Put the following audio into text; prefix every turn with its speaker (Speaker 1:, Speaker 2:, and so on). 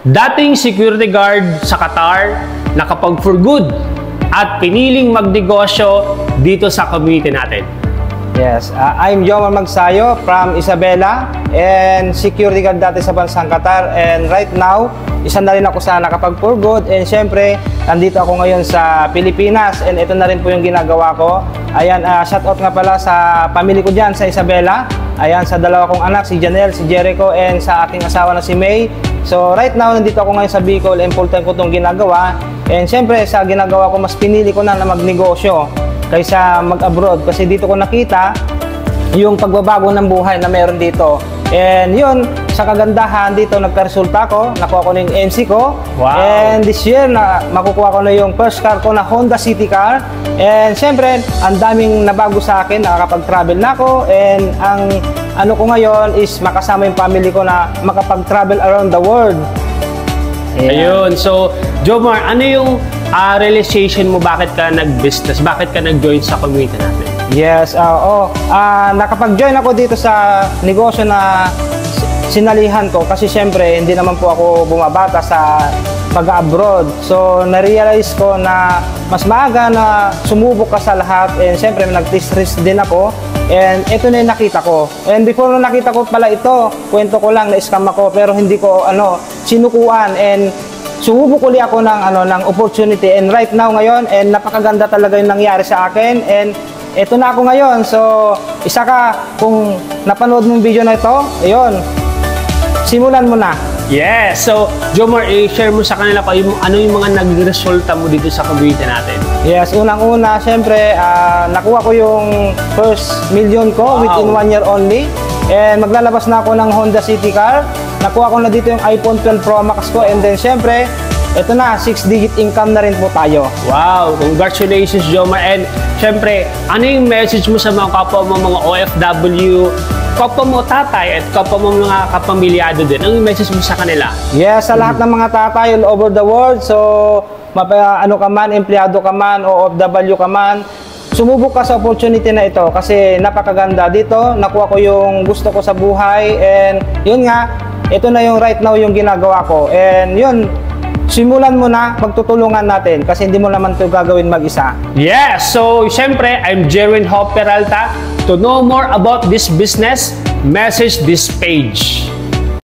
Speaker 1: dating security guard sa Qatar, nakapag for good at piniling magnegosyo dito sa community natin.
Speaker 2: Yes, I'm Jomar Magsayo from Isabela and security guard dati sa bansang Qatar, and right now, isa na rin ako sa nakapag for good, and syempre, nandito ako ngayon sa Pilipinas and ito na rin po yung ginagawa ko. Ayan, shoutout nga pala sa pamilya ko dyan sa Isabela. Ayan, sa dalawa kong anak, si Janelle, si Jericho, and sa aking asawa na si May. So right now, nandito ako ngayon sa Bicol and full time ko itong ginagawa. And syempre, sa ginagawa ko, mas pinili ko na magnegosyo kaysa mag-abroad, kasi dito ko nakita yung pagbabago ng buhay na meron dito. And yun, sa kagandahan dito, nagkaresulta ko, nakuha ko na yung MC ko.
Speaker 1: Wow.
Speaker 2: And this year, makukuha ko na yung first car ko na Honda City car. And syempre, ang daming nabago sa akin, nakakapag-travel na ako. And ang ano ko ngayon is makasama yung family ko na makapag-travel around the world.
Speaker 1: Ayun. So, Jomar, ano yung realization mo, bakit ka nag-business? Bakit ka nag-join sa community natin?
Speaker 2: Yes, nakapag-join ako dito sa negosyo na sinalihan ko kasi syempre hindi naman po ako bumabata sa pag-abroad. So, na-realize ko na mas maaga na sumubok ka sa lahat, and syempre nag-test risk din ako. And ito na yung nakita ko. And before na nakita ko pala ito, kwento ko lang, na-scam ako pero hindi ko sinukuan, and sumubok ulit ako ng opportunity. And right now ngayon, and napakaganda talaga yung nangyari sa akin, and ito na ako ngayon. So, isa ka, kung napanood mo yung video na ito, ayun, simulan mo na.
Speaker 1: Yes! So, Jomar, i-share mo sa kanila pa ano yung mga nag-resulta mo dito sa community natin.
Speaker 2: Yes, unang-una, syempre, nakuha ko yung first million ko within 1 year only. And maglalabas na ako ng Honda City car. Nakuha ko na dito yung iPhone 12 Pro Max ko. And then, syempre, ito na, 6-digit income na rin po tayo.
Speaker 1: Wow! Congratulations, Jomar. And syempre, ano yung message mo sa mga kapwa mo, mga OFW, kapwa mo tatay at kapwa mo mga kapamilyado din? Ang message mo sa kanila?
Speaker 2: Yes, sa lahat ng mga tatay all over the world. So, ano ka man, empleyado ka man, o OFW ka man, sumubok ka sa opportunity na ito kasi napakaganda dito. Nakuha ko yung gusto ko sa buhay, and yun nga, ito na yung right now yung ginagawa ko. And yun, simulan mo na, magtutulungan natin kasi hindi mo naman ito gagawin mag-isa.
Speaker 1: Yes! So, syempre, I'm Jerwin Ho Peralta. To know more about this business, message this page.